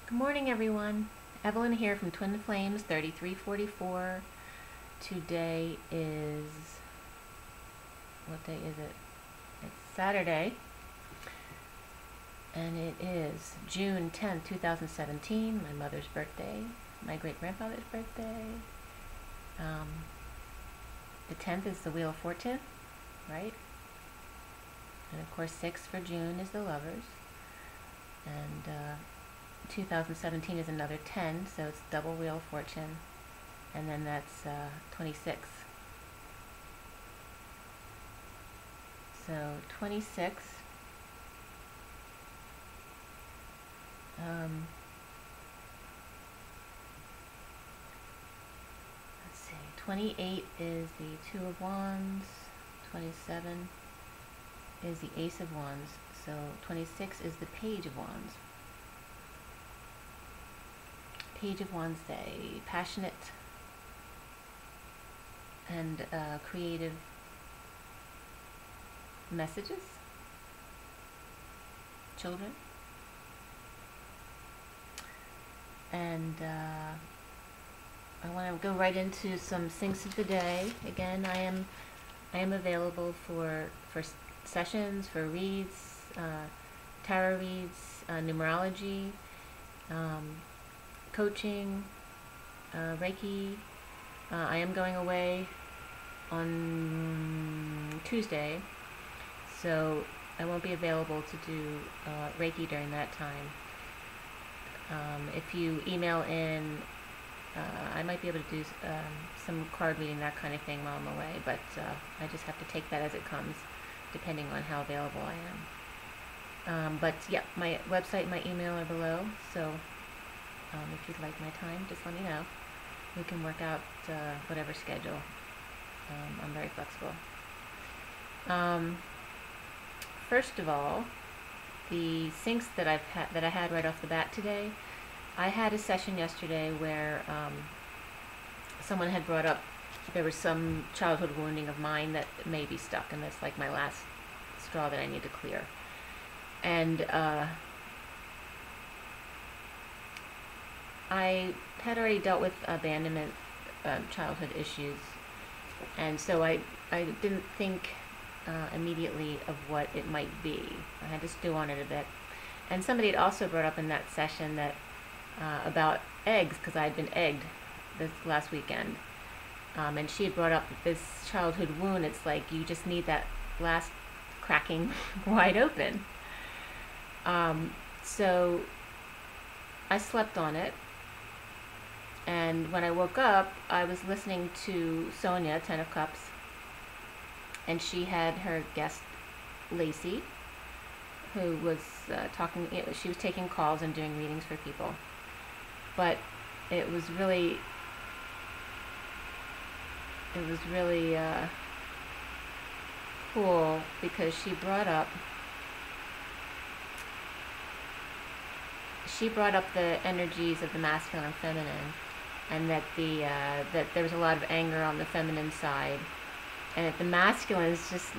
Good morning, everyone. Evelyn here from Twin Flames 3344. Today is, what day is it? It's Saturday, and it is June 10th, 2017, my mother's birthday, my great-grandfather's birthday. The 10th is the Wheel of Fortune, right? And of course, 6 for June is the Lovers. And 2017 is another 10, so it's double Wheel of Fortune, and then that's 26. So 26, let's see, 28 is the Two of Wands, 27 is the Ace of Wands, so 26 is the Page of Wands. Page of Wands Day, passionate and creative messages, children, and I want to go right into some things of the day. Again, I am available for sessions, for reads, tarot reads, numerology, coaching, Reiki. I am going away on Tuesday, so I won't be available to do Reiki during that time. If you email in, I might be able to do some card reading, that kind of thing, while I'm away, but I just have to take that as it comes, depending on how available I am. But yeah, my website and my email are below, so if you'd like my time, just let me know. We can work out whatever schedule. I'm very flexible. First of all, the syncs that I had right off the bat today. I had a session yesterday where someone had brought up there was some childhood wounding of mine that may be stuck, and that's like my last straw that I need to clear. And I had already dealt with abandonment, childhood issues, and so I didn't think immediately of what it might be. I had to stew on it a bit. And somebody had also brought up in that session that about eggs, because I had been egged this last weekend, and she had brought up this childhood wound. It's like you just need that last cracking wide open. So I slept on it. And when I woke up, I was listening to Sonia, 10 of Cups, and she had her guest, Lacey, who was talking, she was taking calls and doing readings for people. But it was really cool, because she brought up the energies of the masculine and feminine, and that that there was a lot of anger on the feminine side, and that the masculines just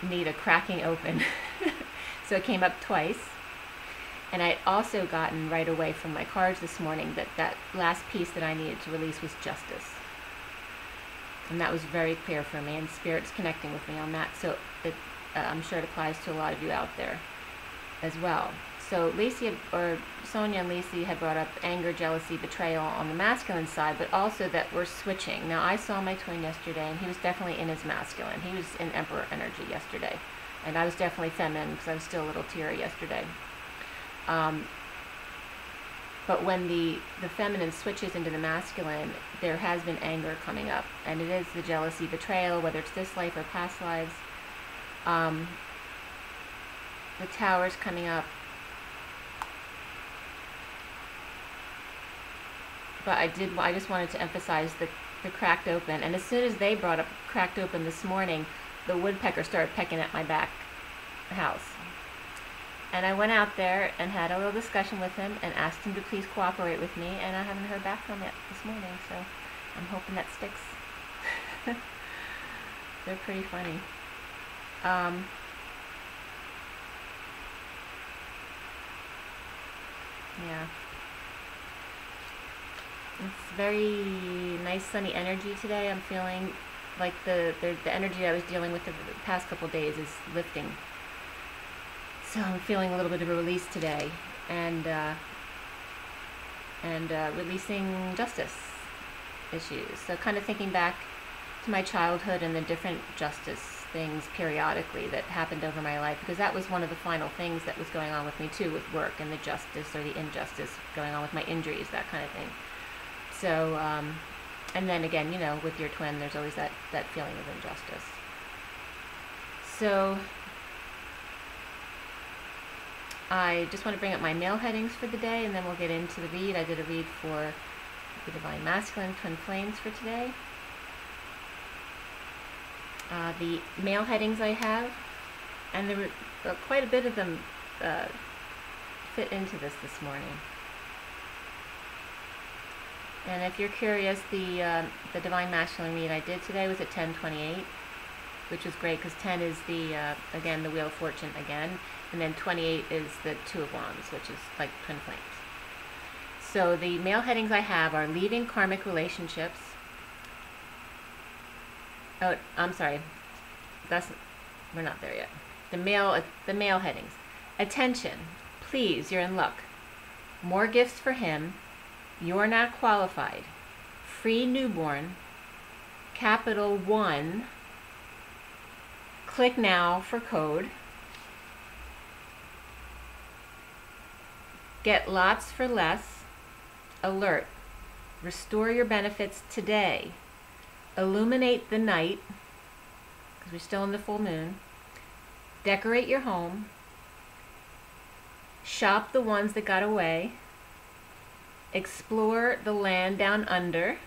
need a cracking open. So it came up twice. And I also gotten right away from my cards this morning that last piece that I needed to release was justice. And that was very clear for me, and Spirit's connecting with me on that. So I'm sure it applies to a lot of you out there as well. So Sonia and Lacey had brought up anger, jealousy, betrayal on the masculine side, but also that we're switching. Now, I saw my twin yesterday, and he was definitely in his masculine. He was in Emperor energy yesterday. And I was definitely feminine, because I was still a little teary yesterday. But when the feminine switches into the masculine, there has been anger coming up. And it is the jealousy, betrayal, whether it's this life or past lives. The Tower's coming up. But I just wanted to emphasize the cracked open. And as soon as they brought up cracked open this morning, the woodpecker started pecking at my back house. And I went out there and had a little discussion with him and asked him to please cooperate with me, and I haven't heard back from him yet this morning, so I'm hoping that sticks. They're pretty funny. Yeah. It's very nice sunny energy today. I'm feeling like the energy I was dealing with the past couple days is lifting. So I'm feeling a little bit of a release today, and releasing justice issues. So kind of thinking back to my childhood and the different justice things periodically that happened over my life, because that was one of the final things that was going on with me too, with work and the justice or the injustice going on with my injuries, that kind of thing. So, and then again, you know, with your twin, there's always that feeling of injustice. So I just want to bring up my male headings for the day, and then we'll get into the read. I did a read for the Divine Masculine Twin Flames for today. The male headings I have, and there were quite a bit of them fit into this morning. And if you're curious, the Divine Masculine read I did today was at 10:28, which was great because 10 is again the Wheel of Fortune again, and then 28 is the Two of Wands, which is like twin flames. So the male headings I have are leaving karmic relationships. Oh, I'm sorry. We're not there yet. The male headings. Attention, please, you're in luck. More gifts for him. You're not qualified. Free newborn. Capital 1. Click now for code. Get lots for less. Alert. Restore your benefits today. Illuminate the night, because we're still in the full moon. Decorate your home. Shop the ones that got away. Explore the land down under.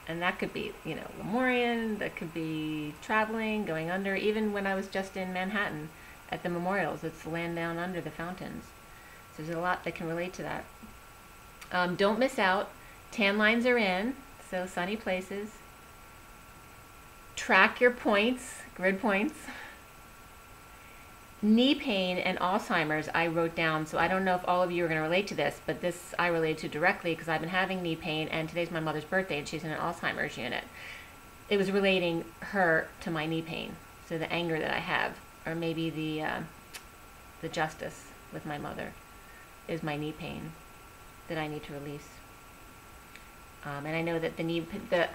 And that could be, you know, Lemurian, that could be traveling, going under. Even when I was just in Manhattan at the memorials, it's the land down under the fountains. So there's a lot that can relate to that. Don't miss out. Tan lines are in, so sunny places. Track your points, grid points. Knee pain and Alzheimer's I wrote down, so I don't know if all of you are going to relate to this, but this I relate to directly because I've been having knee pain, and today's my mother's birthday and she's in an Alzheimer's unit. It was relating her to my knee pain, so the anger that I have, or maybe the justice with my mother is my knee pain that I need to release. And I know that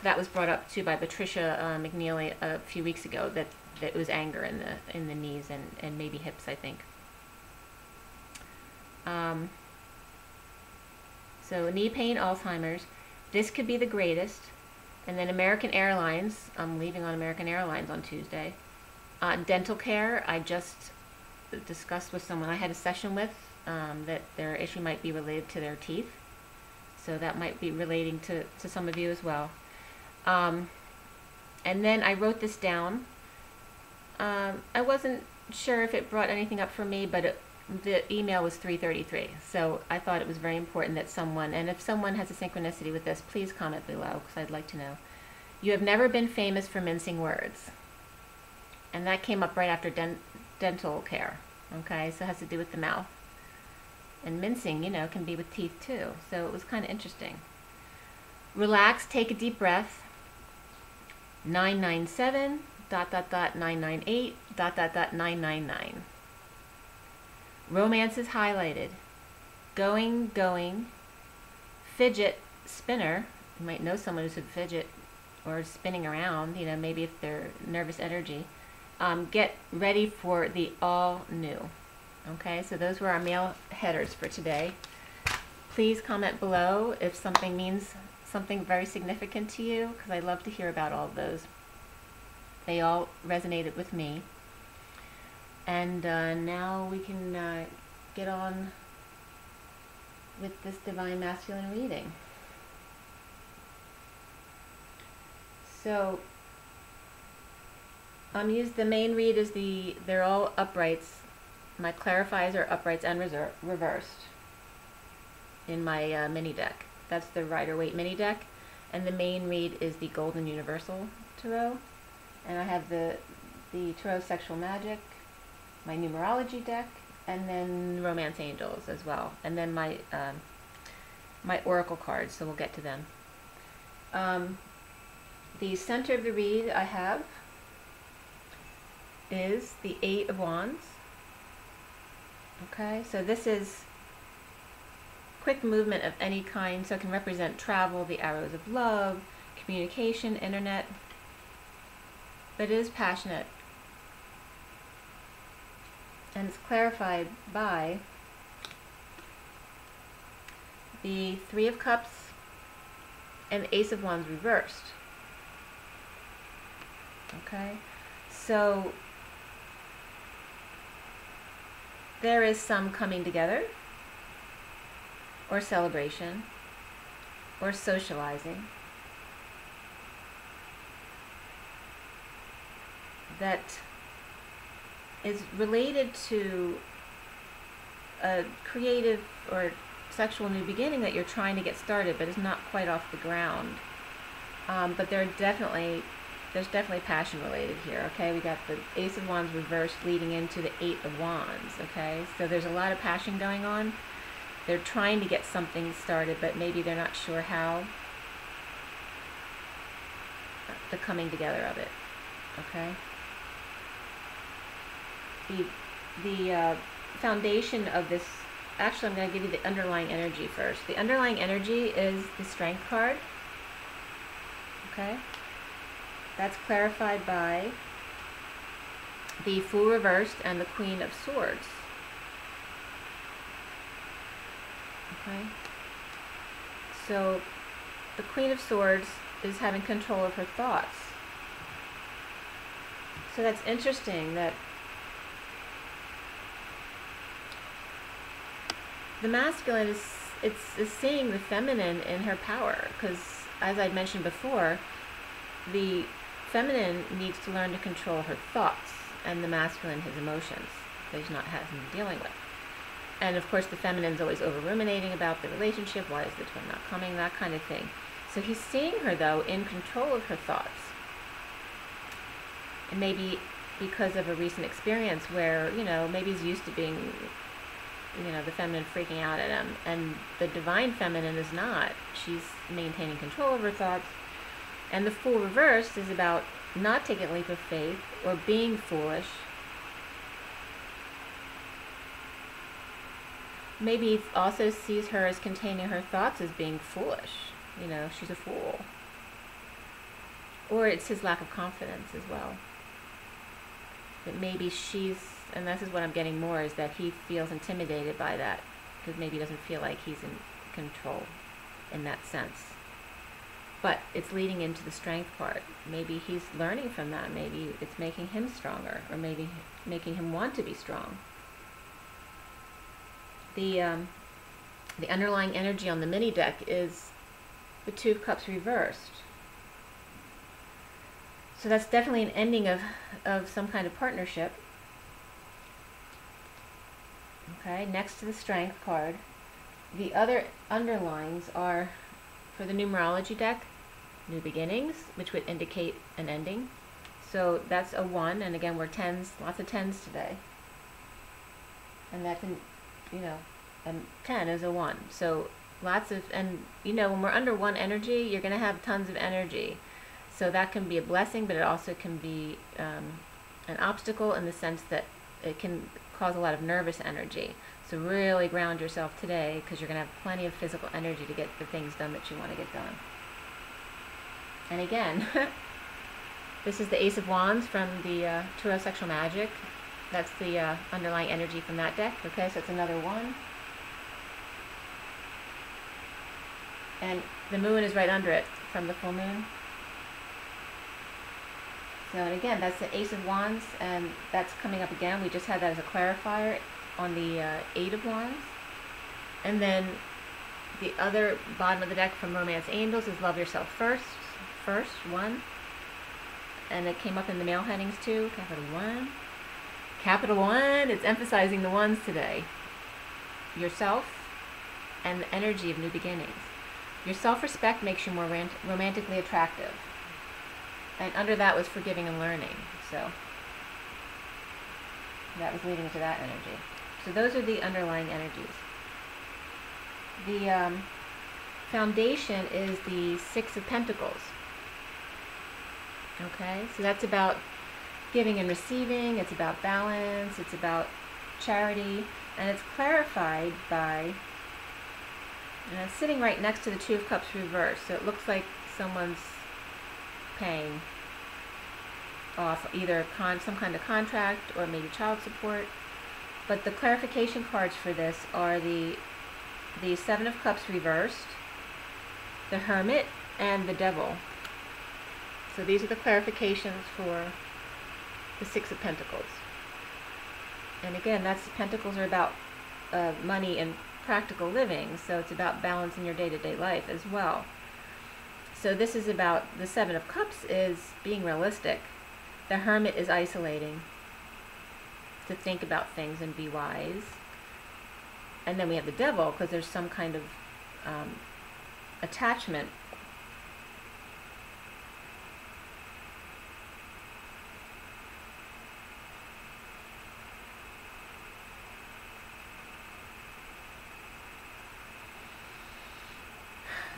that was brought up too by Patricia McNeely a few weeks ago, that it was anger in the knees and maybe hips, I think. So knee pain, Alzheimer's. This could be the greatest. And then American Airlines. I'm leaving on American Airlines on Tuesday. Dental care. I just discussed with someone I had a session with that their issue might be related to their teeth. So that might be relating to some of you as well. And then I wrote this down. I wasn't sure if it brought anything up for me, but the email was 3:33. So I thought it was very important that someone, and if someone has a synchronicity with this, please comment below because I'd like to know. You have never been famous for mincing words. And that came up right after dental care. Okay, so it has to do with the mouth. And mincing, you know, can be with teeth too. So it was kind of interesting. Relax, take a deep breath. 997, ... 998, ... 999. Romance is highlighted. Going. Fidget spinner. You might know someone who's a fidget or spinning around, you know, maybe if they're nervous energy. Get ready for the all new. Okay, so those were our male headers for today. Please comment below if something means something very significant to you, because I love to hear about all of those. They all resonated with me. And now we can get on with this Divine Masculine reading. So the main read is they're all uprights. My clarifiers are uprights and reversed in my mini deck. That's the Rider-Waite mini deck. And the main read is the Golden Universal Tarot. And I have the Tarot Sexual Magic, my Numerology deck, and then Romance Angels as well. And then my my oracle cards, so we'll get to them. The center of the read I have is the Eight of Wands. Okay, so this is quick movement of any kind, so it can represent travel, the arrows of love, communication, internet, but it is passionate. And it's clarified by the Three of Cups and the Ace of Wands reversed. Okay, so there is some coming together, or celebration, or socializing that is related to a creative or sexual new beginning that you're trying to get started, but is not quite off the ground. But there's definitely passion related here. Okay, we got the Ace of Wands reversed leading into the Eight of Wands. Okay, so there's a lot of passion going on. They're trying to get something started, but maybe they're not sure how. The coming together of it. Okay. The foundation of this, actually I'm going to give you the underlying energy first. The underlying energy is the Strength card. Okay. That's clarified by the Fool reversed and the Queen of Swords. Okay. So the Queen of Swords is having control of her thoughts. So that's interesting that the masculine is seeing the feminine in her power, because as I mentioned before, the feminine needs to learn to control her thoughts, and the masculine his emotions that he's not having dealing with. And of course the feminine's always over ruminating about the relationship, why is the twin not coming, that kind of thing. So he's seeing her though in control of her thoughts. And maybe because of a recent experience where, you know, maybe he's used to being, you know, the feminine freaking out at him, and the divine feminine is not. She's maintaining control of her thoughts. And the Fool reversed is about not taking a leap of faith or being foolish. Maybe he also sees her as containing her thoughts as being foolish. You know, she's a fool. Or it's his lack of confidence as well. That maybe she's, and this is what I'm getting more, is that he feels intimidated by that, because maybe he doesn't feel like he's in control in that sense. But it's leading into the Strength part. Maybe he's learning from that. Maybe it's making him stronger, or maybe making him want to be strong. The underlying energy on the mini deck is the Two of Cups reversed. So that's definitely an ending of some kind of partnership. Okay, next to the Strength card. The other underlines are, for the numerology deck, new beginnings, which would indicate an ending. So that's a 1, and again we're 10s, lots of 10s today. And that's, you know, and 10 is a 1. So lots of, and you know, when we're under 1 energy, you're going to have tons of energy. So that can be a blessing, but it also can be an obstacle in the sense that it can cause a lot of nervous energy. So really ground yourself today, because you're going to have plenty of physical energy to get the things done that you want to get done. And again, this is the Ace of Wands from the Tarot Sexual Magic. That's the underlying energy from that deck. Okay, so it's another 1. And the moon is right under it from the full moon. So, and again, that's the Ace of Wands, and that's coming up again. We just had that as a clarifier on the Eight of Wands. And then the other bottom of the deck from Romance Angels is Love Yourself First, 1. And it came up in the male headings too, capital 1. Capital 1, it's emphasizing the ones today. Yourself and the energy of new beginnings. Your self-respect makes you more romantically attractive. And under that was forgiving and learning. So that was leading to that energy. So those are the underlying energies. The foundation is the Six of Pentacles. Okay, so that's about giving and receiving, it's about balance, it's about charity, and it's clarified by, and it's sitting right next to the Two of Cups reversed, so it looks like someone's paying off either some kind of contract or maybe child support. But the clarification cards for this are the Seven of Cups reversed, the Hermit, and the Devil. So these are the clarifications for the Six of Pentacles. And again, Pentacles are about money and practical living, so it's about balance in your day-to-day life as well. So this is about, the Seven of Cups is being realistic. The Hermit is isolating, to think about things and be wise. And then we have the Devil, because there's some kind of attachment.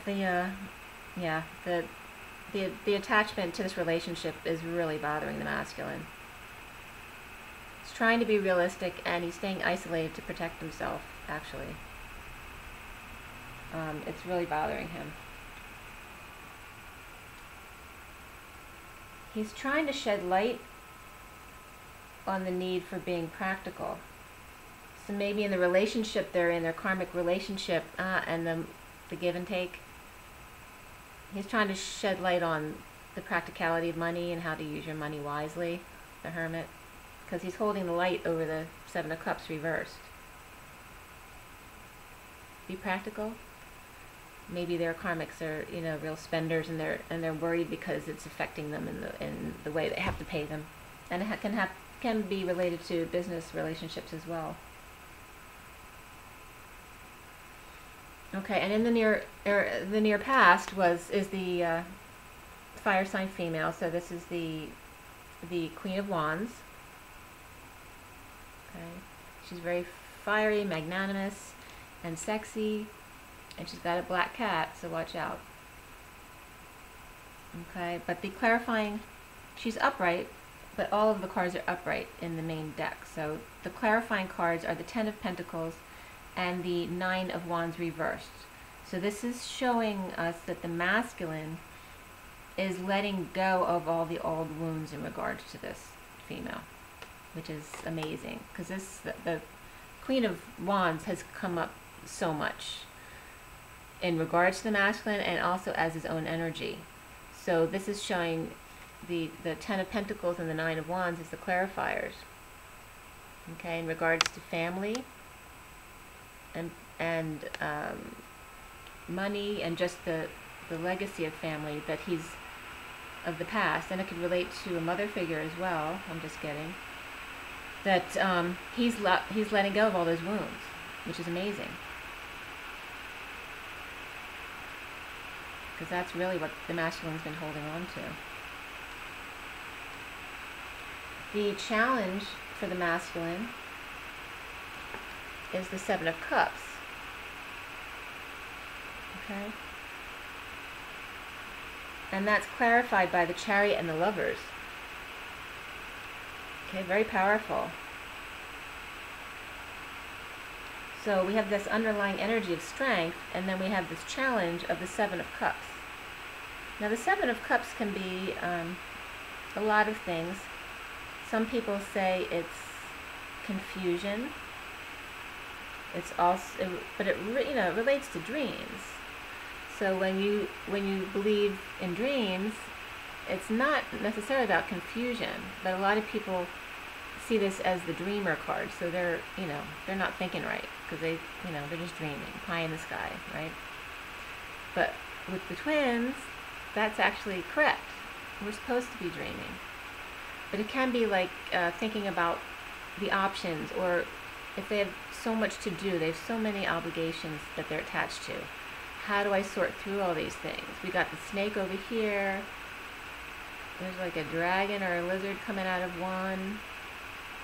The attachment to this relationship is really bothering the masculine. He's trying to be realistic, and he's staying isolated to protect himself, actually. It's really bothering him. He's trying to shed light on the need for being practical. So maybe in the relationship they're in, their karmic relationship, and the give and take, he's trying to shed light on the practicality of money and how to use your money wisely, the Hermit, because he's holding the light over the Seven of Cups reversed. Be practical. Maybe their karmics are, real spenders, and they're worried because it's affecting them in the way they have to pay them, and it can be related to business relationships as well. Okay, and in the near past is the fire sign female. So this is the Queen of Wands. Okay, she's very fiery, magnanimous, and sexy, and she's got a black cat, so watch out. Okay, but the clarifying, she's upright, but all of the cards are upright in the main deck. So the clarifying cards are the Ten of Pentacles and the Nine of Wands reversed. So this is showing us that the masculine is letting go of all the old wounds in regards to this female, which is amazing, because the Queen of Wands has come up so much in regards to the masculine, and also as his own energy. So this is showing the Ten of Pentacles and the Nine of Wands as the clarifiers. Okay, in regards to family and money, and just the legacy of family that he's of the past, and it could relate to a mother figure as well. I'm just kidding. That he's letting go of all those wounds, which is amazing, because that's really what the masculine's been holding on to. The challenge for the masculine is the Seven of Cups. Okay? And that's clarified by the Chariot and the Lovers. Okay, very powerful. So we have this underlying energy of strength, and then we have this challenge of the Seven of Cups. Now the Seven of Cups can be a lot of things. Some people say it's confusion. It's also, but it relates to dreams. So when you believe in dreams, it's not necessarily about confusion, but a lot of people see this as the dreamer card. So they're not thinking right, because they're just dreaming, pie in the sky, right? But with the twins, that's actually correct. We're supposed to be dreaming. But it can be like thinking about the options, or if they have so much to do, they have so many obligations that they're attached to. How do I sort through all these things? We got the snake over here. There's like a dragon or a lizard coming out of one.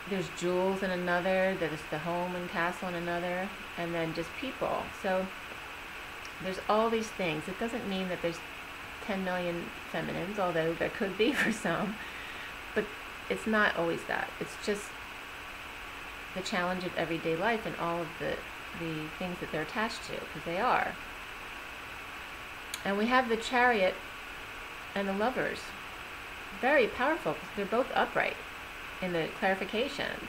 There's jewels in another. There's the home and castle in another. And then just people. So There's all these things. It doesn't mean that there's 10 million feminines, although there could be for some, but it's not always that. It's just the challenge of everyday life and all of the things that they're attached to, because they are. And we have the Chariot and the Lovers. Very powerful, because they're both upright in the clarifications.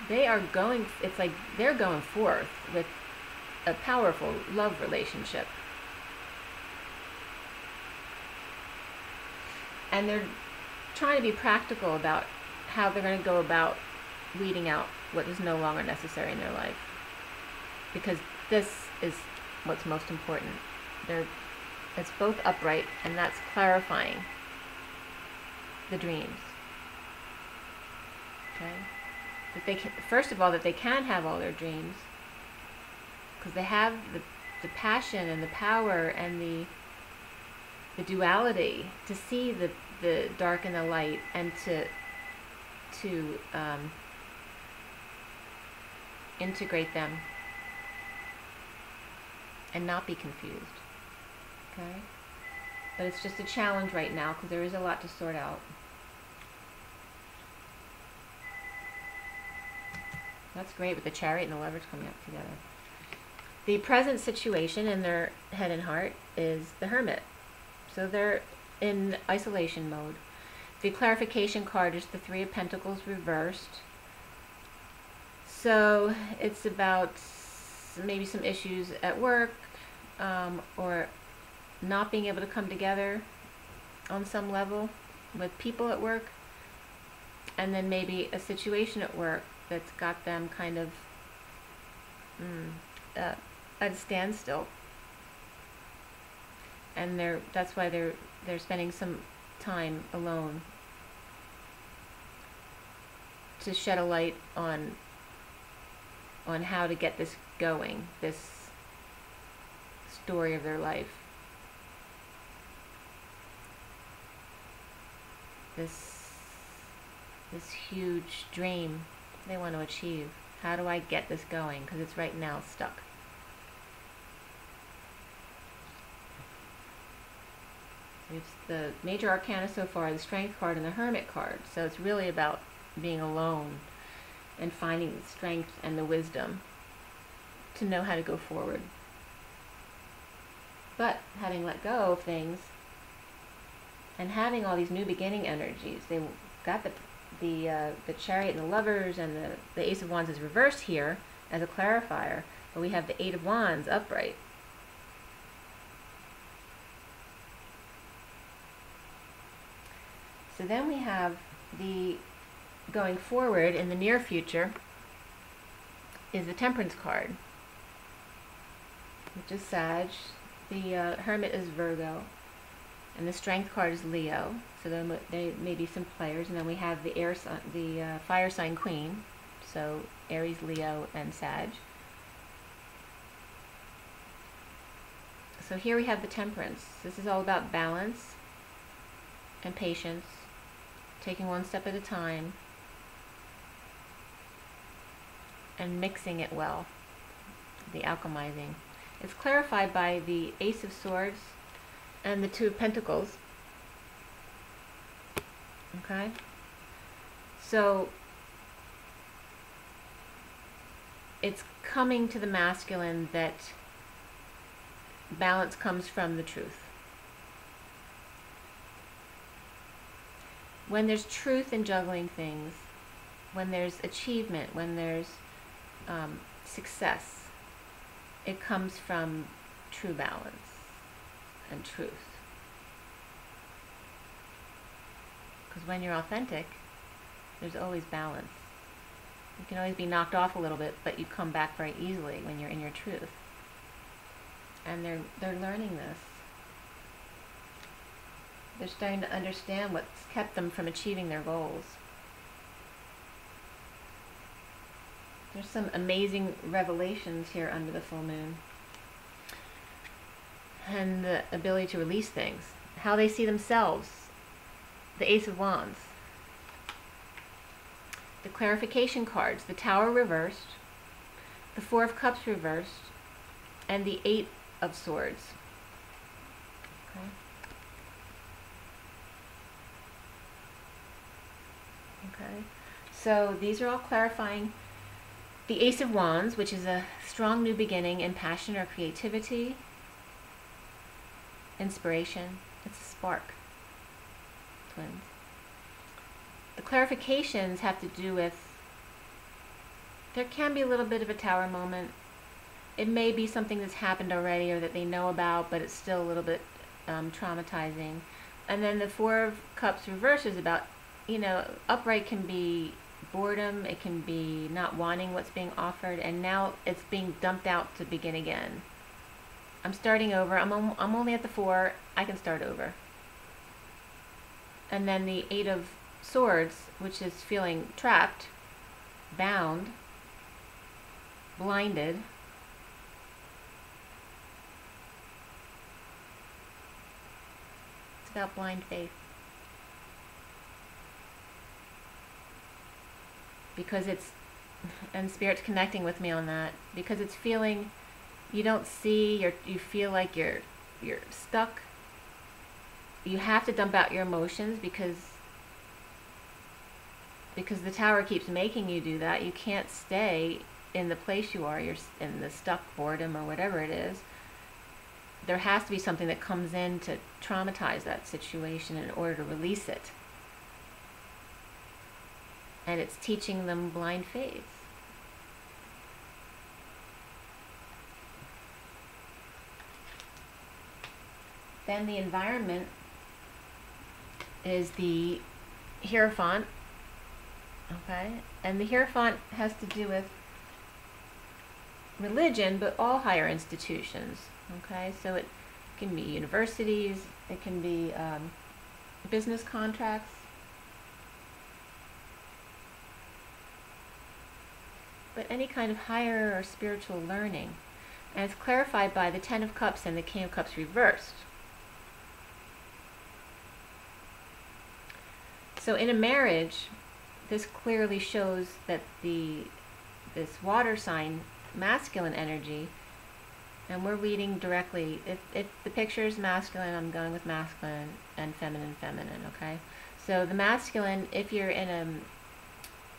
They are going, it's like they're going forth with a powerful love relationship. And they're trying to be practical about how they're going to go about weeding out what is no longer necessary in their life. Because this is what's most important. It's both upright, and that's clarifying the dreams. Okay? That they can, first of all, that they can have all their dreams, because they have the passion and the power and the duality to see the dark and the light, and to integrate them and not be confused. Okay? But it's just a challenge right now, because there is a lot to sort out. That's great with the Chariot and the Lovers coming up together. The present situation in their head and heart is the Hermit. So they're in isolation mode. The clarification card is the Three of Pentacles reversed. So it's about maybe some issues at work, or not being able to come together on some level with people at work, and then maybe a situation at work that's got them kind of at a standstill, and that's why they're spending some time alone to shed a light on how to get this going, this story of their life, this huge dream they want to achieve. How do I get this going? Because it's right now stuck. It's the major arcana so far, the Strength card and the Hermit card. So it's really about being alone and finding the strength and the wisdom to know how to go forward. But having let go of things and having all these new beginning energies, they got the Chariot and the Lovers, and the Ace of Wands is reversed here as a clarifier, but we have the Eight of Wands upright. So then we have the going forward in the near future is the Temperance card, which is Sag. The Hermit is Virgo, and the Strength card is Leo. So there may be some players, and then we have the fire sign Queen, so Aries, Leo, and Sag. So here we have the Temperance. This is all about balance and patience, taking one step at a time, and mixing it well, the alchemizing. It's clarified by the Ace of Swords and the Two of Pentacles. Okay? So it's coming to the masculine that balance comes from the truth. When there's truth in juggling things, when there's achievement, when there's success, it comes from true balance and truth. Because when you're authentic, there's always balance. You can always be knocked off a little bit, but you come back very easily when you're in your truth. And they're learning this. They're starting to understand what's kept them from achieving their goals. There's some amazing revelations here under the full moon. And the ability to release things. How they see themselves. The Ace of Wands. The clarification cards. The Tower reversed. The Four of Cups reversed. And the Eight of Swords. Okay. Okay. So these are all clarifying. The Ace of Wands, which is a strong new beginning in passion or creativity, inspiration. It's a spark. Twins. The clarifications have to do with, there can be a little bit of a Tower moment. It may be something that's happened already or that they know about, but it's still a little bit traumatizing. And then the Four of Cups reverse is about, you know, upright can be boredom, it can be not wanting what's being offered, and now it's being dumped out to begin again. I'm starting over. I'm only at the 4. I can start over. And then the 8 of Swords, which is feeling trapped, bound, blinded. It's about blind faith. Because it's, and Spirit's connecting with me on that, because it's feeling, you don't see, you feel like you're stuck. You have to dump out your emotions because the Tower keeps making you do that. You can't stay in the place you are. You're in the stuck boredom or whatever it is. There has to be something that comes in to traumatize that situation in order to release it. And it's teaching them blind faith. Then the environment is the Hierophant. Okay? And the Hierophant has to do with religion, but all higher institutions. Okay? So it can be universities, it can be business contracts. But any kind of higher or spiritual learning. And it's clarified by the Ten of Cups and the King of Cups reversed. So in a marriage, this clearly shows that this water sign, masculine energy, and we're reading directly, if the picture is masculine, I'm going with masculine, and feminine, okay? So the masculine, if you're in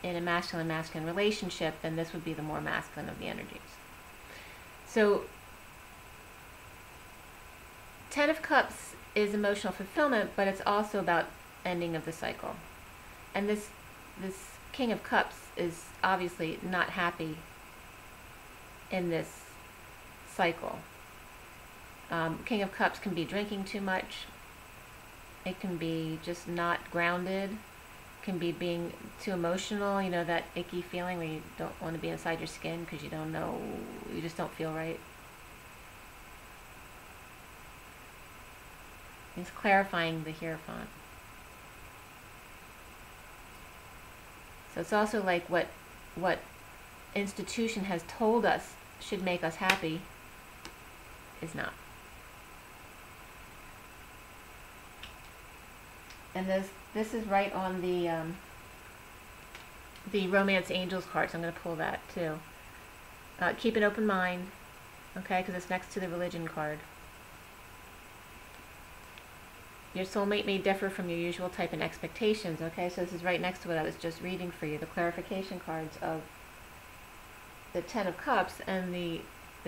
a masculine relationship, then this would be the more masculine of the energies. So Ten of Cups is emotional fulfillment, but it's also about ending of the cycle. And this King of Cups is obviously not happy in this cycle. King of Cups can be drinking too much. It can be just not grounded. Can be being too emotional, you know, that icky feeling where you don't want to be inside your skin because you don't know, you just don't feel right. It's clarifying the Hierophant. So it's also like what institution has told us should make us happy is not. And this is right on the Romance Angels card, so I'm going to pull that too. Keep an open mind, okay, because it's next to the Religion card. Your soulmate may differ from your usual type and expectations, okay, so this is right next to what I was just reading for you, the clarification cards of the Ten of Cups and the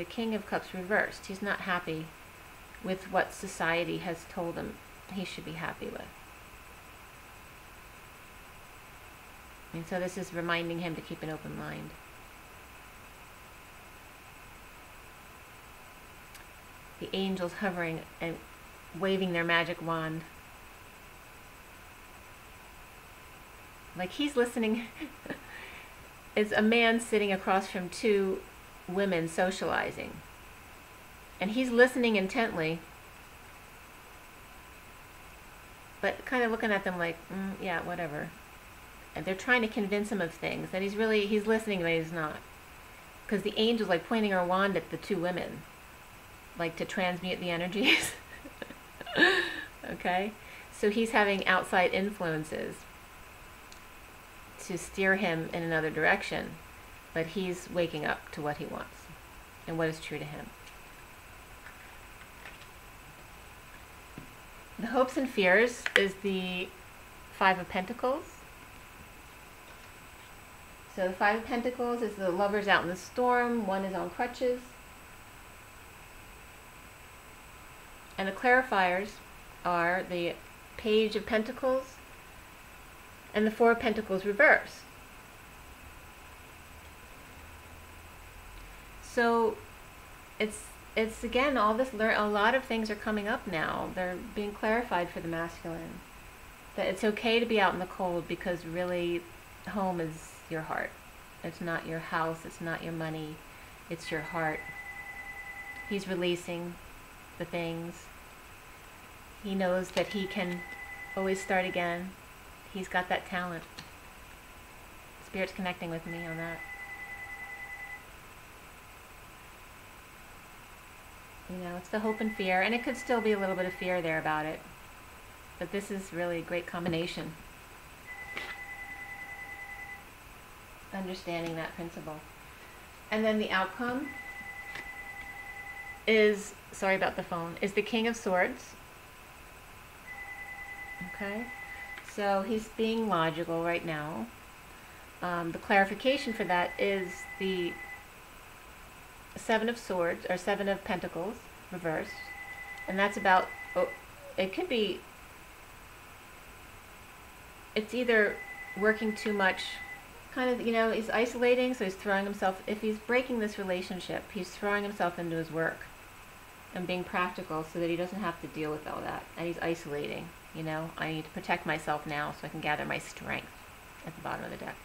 King of Cups reversed. He's not happy with what society has told him he should be happy with. And so this is reminding him to keep an open mind. The angels hovering and waving their magic wand. Like he's listening. It's a man sitting across from two women socializing. And he's listening intently, but kind of looking at them like, yeah, whatever. And they're trying to convince him of things that he's listening, but he's not. Because the angel's like pointing her wand at the two women, like to transmute the energies. Okay? So he's having outside influences to steer him in another direction, but he's waking up to what he wants and what is true to him. The hopes and fears is the Five of Pentacles. So the Five of Pentacles is the lovers out in the storm. One is on crutches. And the clarifiers are the Page of Pentacles and the Four of Pentacles reversed. So it's again, all this a lot of things are coming up now. They're being clarified for the masculine. That it's okay to be out in the cold, because really home is your heart. It's not your house, it's not your money, it's your heart. He's releasing the things. He knows that he can always start again. He's got that talent. Spirit's connecting with me on that. You know, it's the hope and fear, and it could still be a little bit of fear there about it. But this is really a great combination. Understanding that principle. And then the outcome is, sorry about the phone, is the King of Swords. Okay? So he's being logical right now. The clarification for that is the Seven of Swords, or Seven of Pentacles, reversed. And that's about, it could be, it's either working too much, kind of, you know, he's isolating, so he's throwing himself, if he's breaking this relationship, he's throwing himself into his work and being practical so that he doesn't have to deal with all that. And he's isolating, you know, I need to protect myself now so I can gather my strength at the bottom of the deck.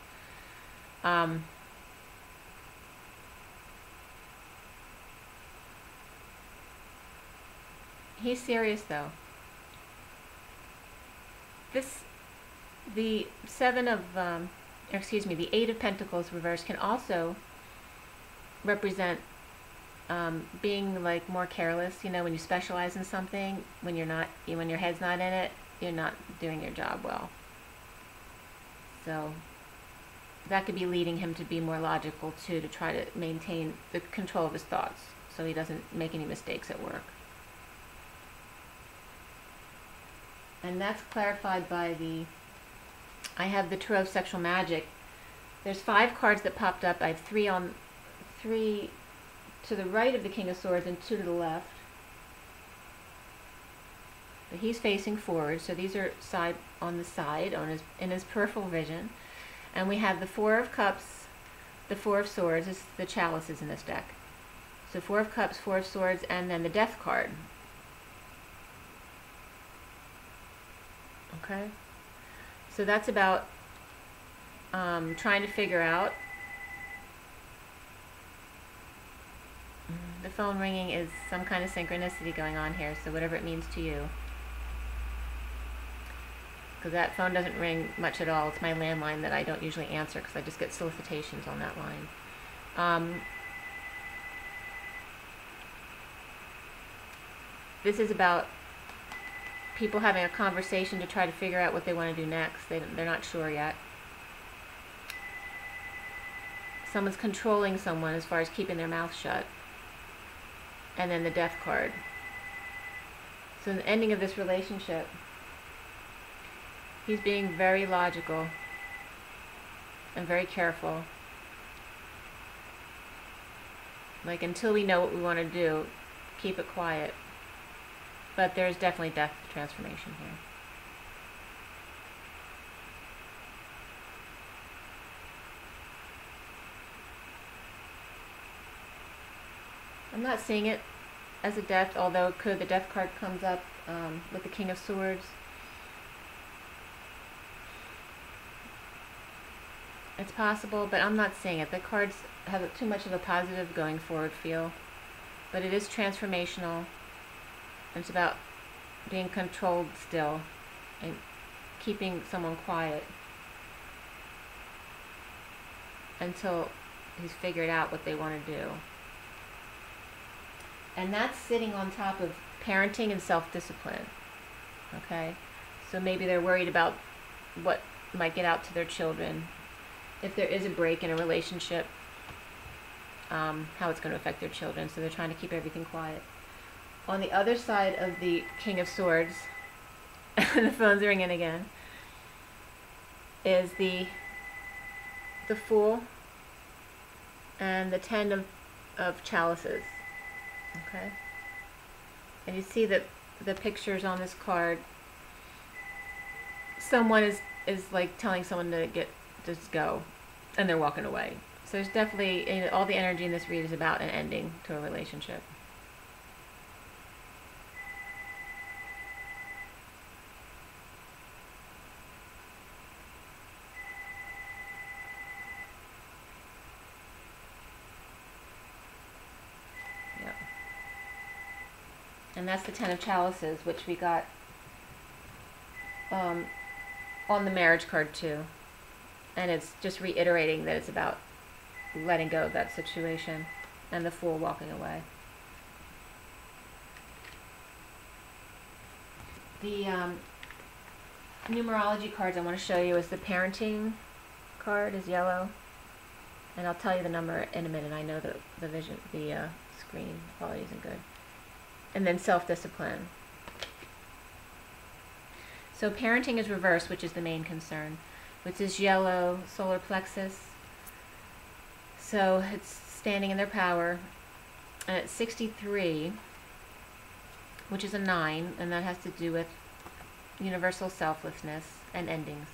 He's serious though. The Seven of, the Eight of Pentacles reversed can also represent being like more careless. You know, when you specialize in something, when you're not, when your head's not in it, you're not doing your job well. So that could be leading him to be more logical too, to try to maintain the control of his thoughts so he doesn't make any mistakes at work. And that's clarified by I have the Tarot of Sexual Magic. There's 5 cards that popped up. I have 3 to the right of the King of Swords and 2 to the left. But he's facing forward, so these are on the side, in his peripheral vision. And we have the Four of Cups, the Four of Swords, is the chalices in this deck. So 4 of Cups, 4 of Swords, and then the Death card. Okay, so that's about trying to figure out. The phone ringing is some kind of synchronicity going on here, so whatever it means to you. Because that phone doesn't ring much at all. It's my landline that I don't usually answer because I just get solicitations on that line. This is about people having a conversation to try to figure out what they want to do next. They're not sure yet. Someone's controlling someone as far as keeping their mouth shut. And then the Death card. So in the ending of this relationship, he's being very logical and very careful. Like, until we know what we want to do, keep it quiet. But there's definitely death transformation here. I'm not seeing it as a death, although the Death card comes up with the King of Swords. It's possible, but I'm not seeing it. The cards have too much of a positive going forward feel. But it is transformational. It's about being controlled still and keeping someone quiet until he's figured out what they want to do. And that's sitting on top of parenting and self-discipline. Okay? So maybe they're worried about what might get out to their children. If there is a break in a relationship, how it's going to affect their children. So they're trying to keep everything quiet. On the other side of the King of Swords the phone's ringing again, is the Fool and the Ten of Chalices. Okay? And you see that the pictures on this card, someone is like telling someone to just go, and they're walking away. So there's definitely, you know, all the energy in this read is about an ending to a relationship. Yep. And that's the Ten of Chalices, which we got on the marriage card too. And it's just reiterating that it's about letting go of that situation, and the Fool walking away. The numerology cards I want to show you is the Parenting card is yellow, and I'll tell you the number in a minute. I know that the screen quality isn't good. And then Self-Discipline. So Parenting is reversed, which is the main concern, which is yellow, solar plexus. So it's standing in their power, and it's 63, which is a 9, and that has to do with universal selflessness and endings.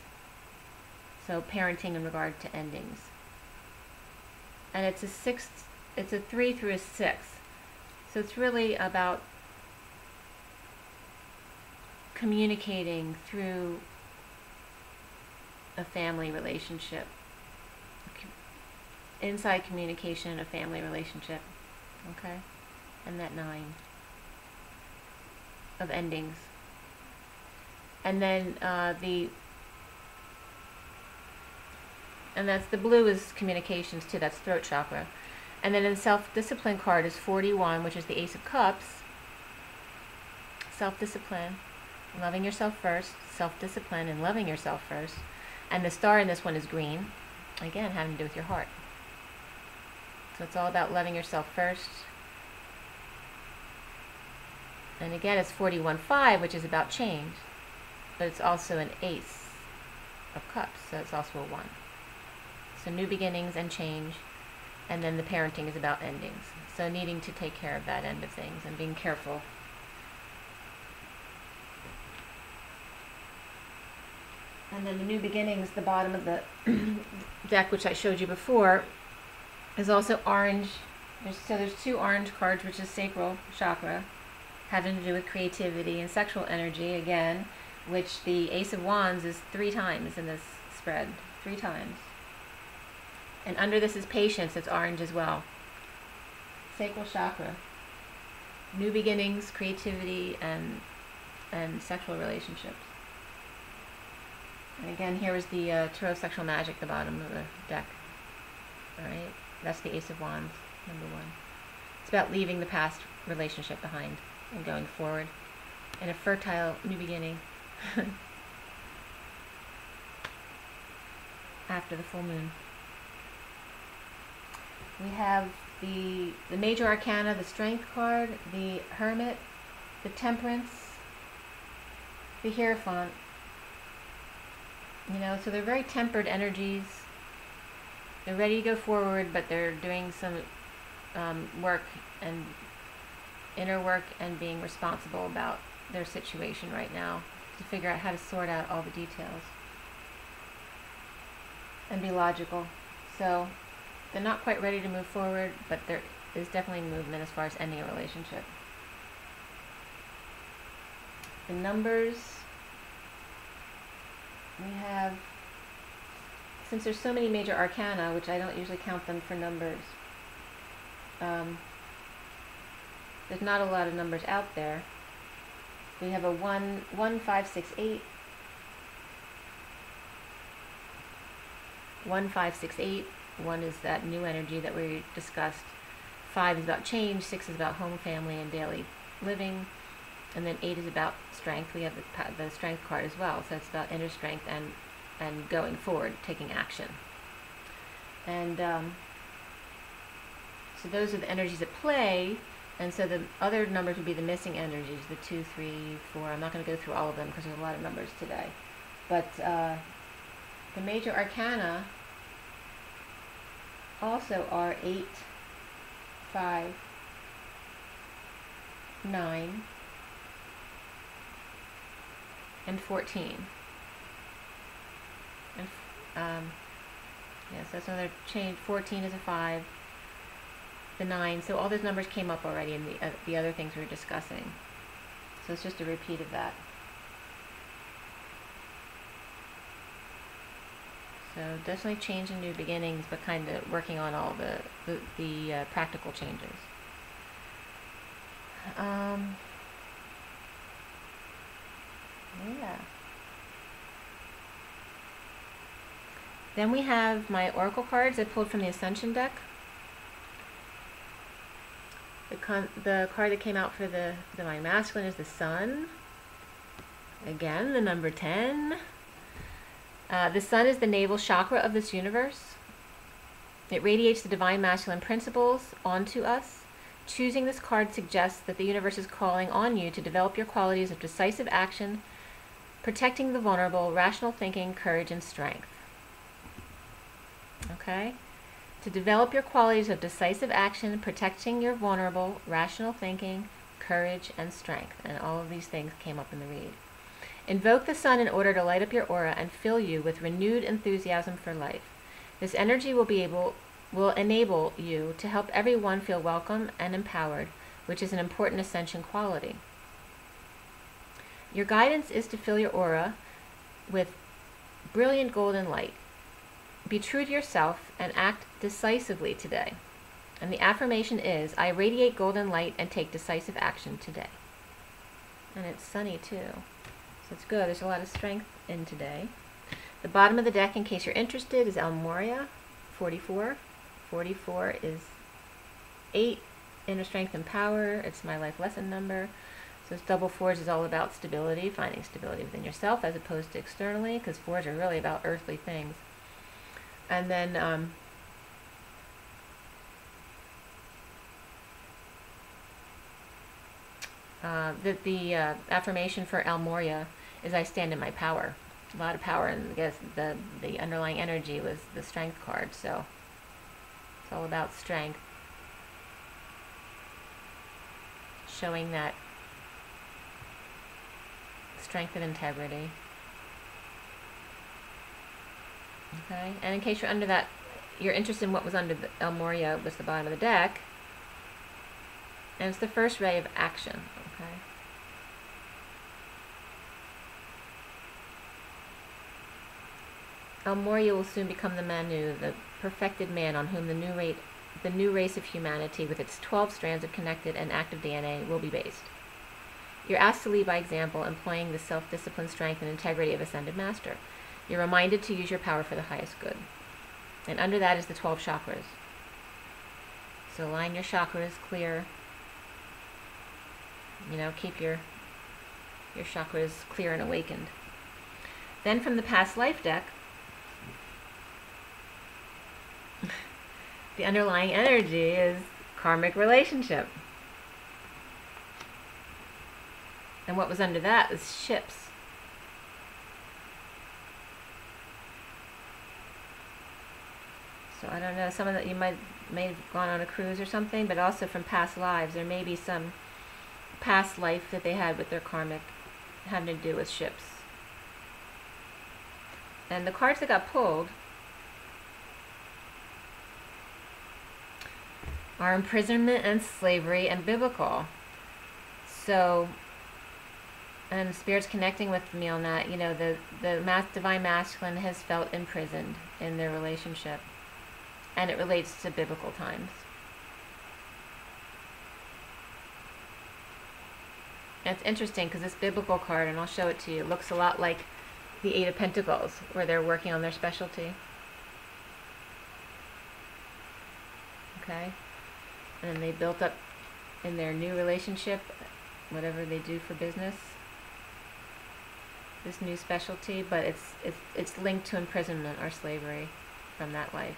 So parenting in regard to endings. And it's a 6, it's a 3 through a 6. So it's really about communicating through a family relationship. Inside communication in a family relationship. Okay? And that 9 of endings. And then and that's the blue is communications too, that's throat chakra. And then in the Self-Discipline card is 41, which is the Ace of Cups. Self-discipline, loving yourself first, self-discipline and loving yourself first. And the star in this one is green, again having to do with your heart. So it's all about loving yourself first. And again, it's 41-5, which is about change. But it's also an Ace of Cups, so it's also a 1. So new beginnings and change. And then the parenting is about endings. So needing to take care of that end of things and being careful. And then the new beginnings, the bottom of the deck, which I showed you before, is also orange. There's 2 orange cards, which is sacral chakra, having to do with creativity and sexual energy, again, which the Ace of Wands is 3 times in this spread. 3 times. And under this is patience, it's orange as well. Sacral chakra. New beginnings, creativity, and sexual relationships. And again, here is the Tarot Sexual Magic, the bottom of the deck. Alright? That's the Ace of Wands, number 1. It's about leaving the past relationship behind and going forward in a fertile new beginning after the full moon. We have the major arcana, the Strength card, the Hermit, the Temperance, the Hierophant. You know, so they're very tempered energies. They're ready to go forward, but they're doing some work and inner work and being responsible about their situation right now to figure out how to sort out all the details and be logical. So they're not quite ready to move forward, but there is definitely movement as far as ending a relationship. The numbers, we have, since there's so many major arcana, which I don't usually count them for numbers, there's not a lot of numbers out there. We have a 1, 1, 5, 6, 8. 1, 5, 6, 8. 1 is that new energy that we discussed. 5 is about change. 6 is about home, family, and daily living. And then 8 is about strength. We have the Strength card as well. So it's about inner strength and going forward, taking action. And so those are the energies at play. And so the other numbers would be the missing energies, the 2, 3, 4. I'm not going to go through all of them because there's a lot of numbers today. But the major arcana also are 8, 5, 9, and 14. And yes, that's another change. 14 is a 5. The 9. So all those numbers came up already in the other things we were discussing. So it's just a repeat of that. So definitely change and new beginnings, but kind of working on all the practical changes. Yeah. Then we have my oracle cards I pulled from the Ascension deck. The card that came out for the Divine Masculine is the Sun. Again, the number 10. The Sun is the navel chakra of this universe. It radiates the Divine Masculine principles onto us. Choosing this card suggests that the universe is calling on you to develop your qualities of decisive action, protecting the vulnerable, rational thinking, courage, and strength. Okay? To develop your qualities of decisive action, protecting your vulnerable, rational thinking, courage, and strength. And all of these things came up in the read. Invoke the Sun in order to light up your aura and fill you with renewed enthusiasm for life. This energy will enable you to help everyone feel welcome and empowered, which is an important ascension quality. Your guidance is to fill your aura with brilliant golden light. Be true to yourself and act decisively today. And the affirmation is, I radiate golden light and take decisive action today. And it's sunny too. So it's good. There's a lot of strength in today. The bottom of the deck, in case you're interested, is Almoria, 44. 44 is 8, inner strength and power. It's my life lesson number. So this double 4s is all about stability, finding stability within yourself as opposed to externally, because 4s are really about earthly things. And then the affirmation for Almoria is I stand in my power. A lot of power, and I guess the underlying energy was the strength card, so it's all about strength. Showing that strength of integrity. Okay, and in case you're interested in what was under the Almoria, was the bottom of the deck, and it's the first ray of action. Okay. Almoria will soon become the Manu, the perfected man on whom the new race of humanity, with its 12 strands of connected and active DNA, will be based. You're asked to lead by example, employing the self-discipline, strength, and integrity of Ascended Master. You're reminded to use your power for the highest good. And under that is the 12 chakras. So line your chakras clear. Keep your chakras clear and awakened. Then from the past life deck, the underlying energy is karmic relationship. And what was under that is ships. So I don't know, some of that you may have gone on a cruise or something, but also from past lives, there may be some past life that they had with their karmic having to do with ships. And the cards that got pulled are imprisonment and slavery and biblical. So, and Spirit's connecting with me on that. The Divine Masculine has felt imprisoned in their relationship. And it relates to biblical times. And it's interesting because this biblical card, and I'll show it to you, looks a lot like the 8 of Pentacles, where they're working on their specialty. Okay? And then they built up in their new relationship, whatever they do for business, this new specialty, but it's linked to imprisonment or slavery from that life,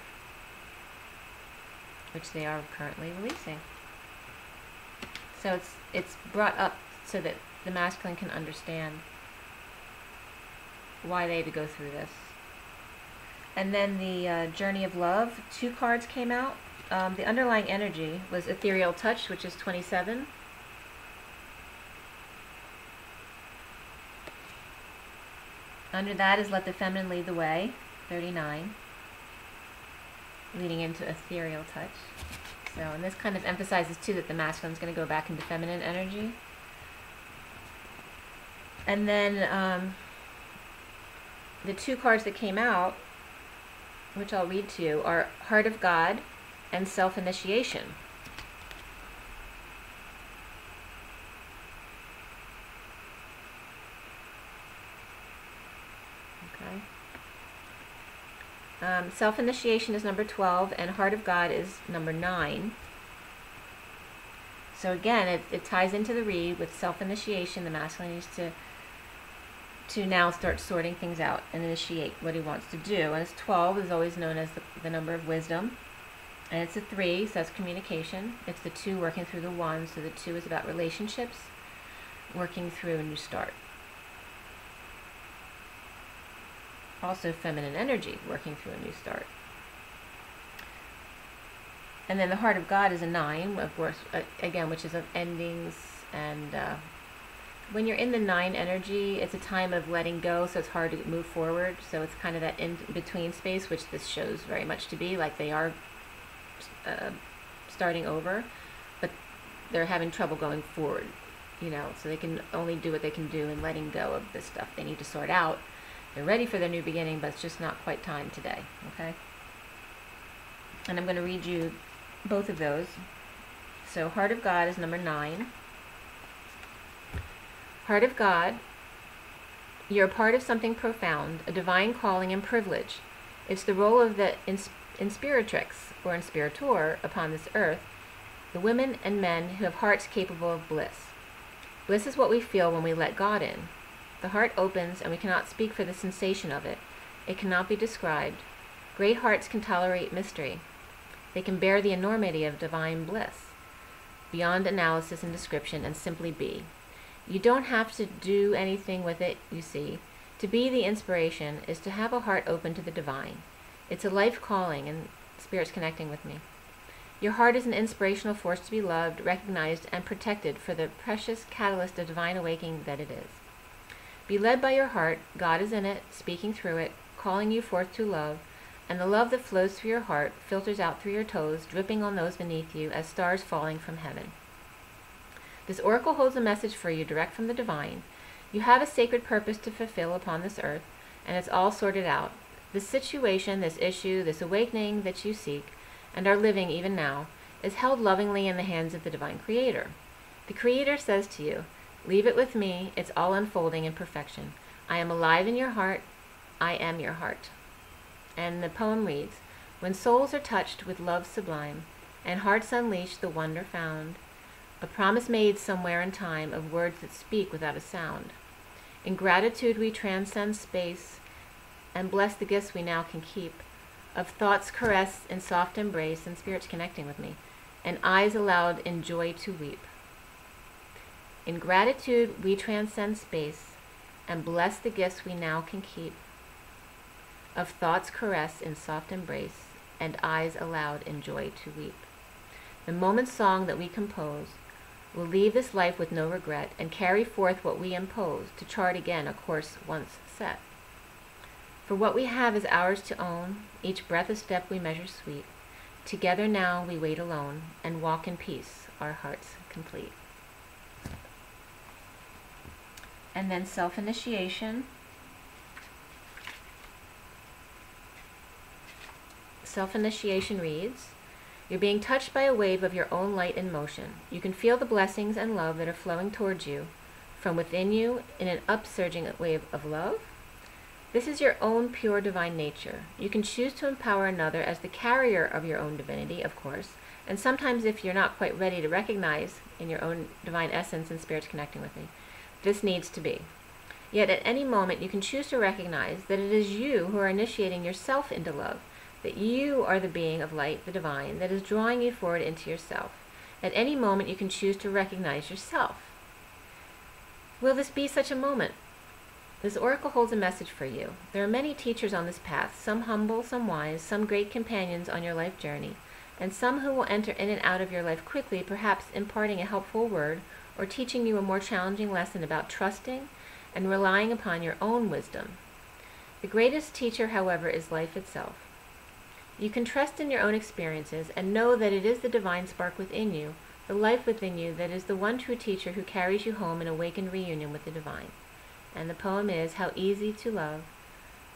which they are currently releasing. So it's brought up so that the masculine can understand why they had to go through this. And then the Journey of Love, 2 cards came out. The underlying energy was Ethereal Touch, which is 27. Under that is Let the Feminine Lead the Way, 39. Leading into Ethereal Touch. So, and this kind of emphasizes too that the masculine is going to go back into feminine energy. And then the 2 cards that came out, which I'll read to you, are Heart of God and Self-Initiation. Okay. Self-Initiation is number 12, and Heart of God is number 9. So again, it ties into the read with self-initiation. The masculine needs to now start sorting things out and initiate what he wants to do. And it's 12 is always known as the number of wisdom. And it's a 3, so that's communication. It's the 2 working through the 1, so the 2 is about relationships, working through a new start. Also feminine energy, working through a new start. And then the Heart of God is a 9, of course, again, which is of endings. And when you're in the 9 energy, it's a time of letting go, so it's hard to move forward. So it's kind of that in-between space, which this shows very much to be, like they are starting over, but they're having trouble going forward, you know, so they can only do what they can do in letting go of this stuff they need to sort out. They're ready for their new beginning, but it's just not quite time today, okay? And I'm going to read you both of those. So Heart of God is number 9. Heart of God, you're a part of something profound, a divine calling and privilege. It's the role of the inspiratrix, or inspirator, upon this earth, the women and men who have hearts capable of bliss. Bliss is what we feel when we let God in. The heart opens, and we cannot speak for the sensation of it. It cannot be described. Great hearts can tolerate mystery. They can bear the enormity of divine bliss, beyond analysis and description, and simply be. You don't have to do anything with it, you see. To be the inspiration is to have a heart open to the divine. It's a life calling, and Spirit's connecting with me. Your heart is an inspirational force to be loved, recognized, and protected for the precious catalyst of divine awakening that it is. Be led by your heart. God is in it, speaking through it, calling you forth to love, and the love that flows through your heart filters out through your toes, dripping on those beneath you as stars falling from heaven. This oracle holds a message for you direct from the divine. You have a sacred purpose to fulfill upon this earth, and it's all sorted out. This situation, this issue, this awakening that you seek, and are living even now, is held lovingly in the hands of the divine Creator. The Creator says to you, leave it with me, it's all unfolding in perfection. I am alive in your heart, I am your heart. And the poem reads, when souls are touched with love sublime, and hearts unleash the wonder found, a promise made somewhere in time of words that speak without a sound. In gratitude we transcend space, and bless the gifts we now can keep, of thoughts caress in soft embrace, and Spirit's connecting with me, and eyes allowed in joy to weep. In gratitude we transcend space, and bless the gifts we now can keep, of thoughts caress in soft embrace, and eyes allowed in joy to weep. The moment song that we compose will leave this life with no regret, and carry forth what we impose, to chart again a course once set. For what we have is ours to own, each breath a step we measure sweet. Together now we wait alone, and walk in peace, our hearts complete. And then self-initiation. Self-initiation reads, you're being touched by a wave of your own light and motion. You can feel the blessings and love that are flowing towards you from within you in an upsurging wave of love. This is your own pure divine nature. You can choose to empower another as the carrier of your own divinity, of course, and sometimes if you're not quite ready to recognize in your own divine essence, and Spirit's connecting with me, this needs to be. Yet at any moment you can choose to recognize that it is you who are initiating yourself into love, that you are the being of light, the divine, that is drawing you forward into yourself. At any moment, you can choose to recognize yourself. Will this be such a moment? This oracle holds a message for you. There are many teachers on this path, some humble, some wise, some great companions on your life journey, and some who will enter in and out of your life quickly, perhaps imparting a helpful word or teaching you a more challenging lesson about trusting and relying upon your own wisdom. The greatest teacher, however, is life itself. You can trust in your own experiences and know that it is the divine spark within you, the life within you, that is the one true teacher who carries you home in awakened reunion with the divine. And the poem is, how easy to love.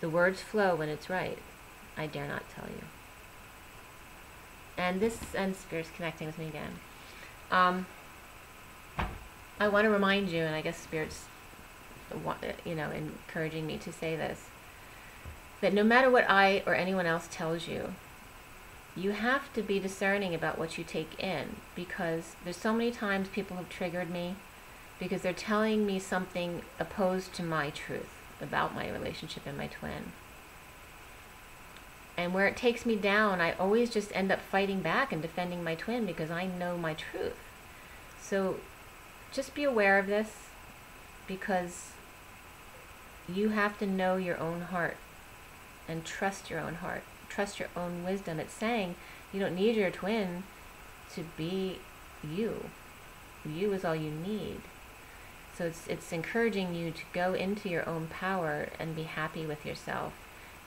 The words flow when it's right. I dare not tell you. And Spirit's connecting with me again. I want to remind you, and I guess Spirit's, encouraging me to say this, that no matter what I or anyone else tells you, you have to be discerning about what you take in, because there's so many times people have triggered me because they're telling me something opposed to my truth about my relationship and my twin. And where it takes me down, I always just end up fighting back and defending my twin because I know my truth. So just be aware of this, because you have to know your own heart and trust your own heart. Trust your own wisdom. It's saying you don't need your twin to be you. You is all you need. So it's encouraging you to go into your own power and be happy with yourself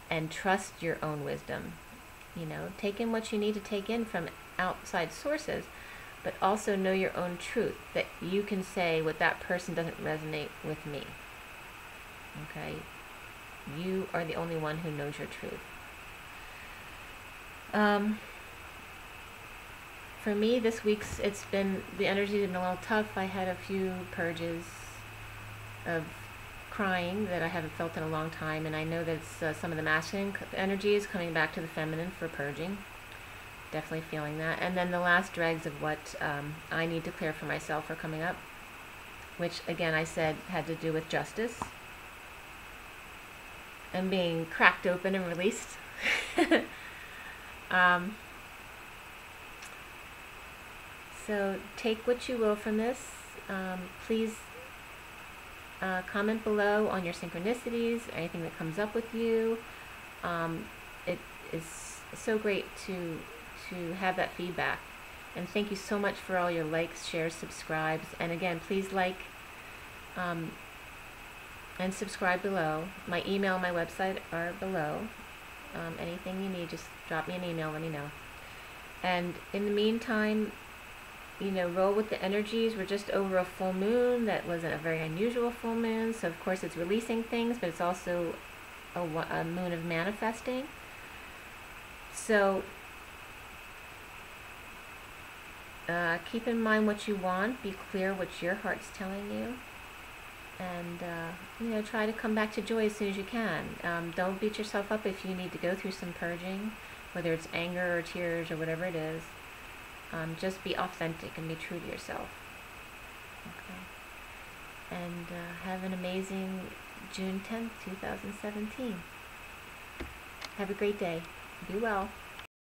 and trust your own wisdom. Take in what you need to take in from outside sources, but also know your own truth, that you can say what that person doesn't resonate with me. Okay? You are the only one who knows your truth. For me, this week's, the energies have been a little tough. I had a few purges of crying that I haven't felt in a long time, and I know that it's some of the masculine energies coming back to the feminine for purging. Definitely feeling that. And then the last dregs of what I need to clear for myself are coming up, which again I said had to do with justice and being cracked open and released. So take what you will from this. Please comment below on your synchronicities, anything that comes up with you. It is so great to have that feedback. And thank you so much for all your likes, shares, subscribes. And again, please like and subscribe below. My email and my website are below. Anything you need, just drop me an email, let me know. And in the meantime, roll with the energies. We're just over a full moon that wasn't a very unusual full moon, so of course it's releasing things, but it's also a moon of manifesting. So keep in mind what you want, be clear what your heart's telling you, and try to come back to joy as soon as you can. Don't beat yourself up if you need to go through some purging, whether it's anger or tears or whatever it is. Just be authentic and be true to yourself. Okay. And have an amazing June 10th, 2017. Have a great day. Be well.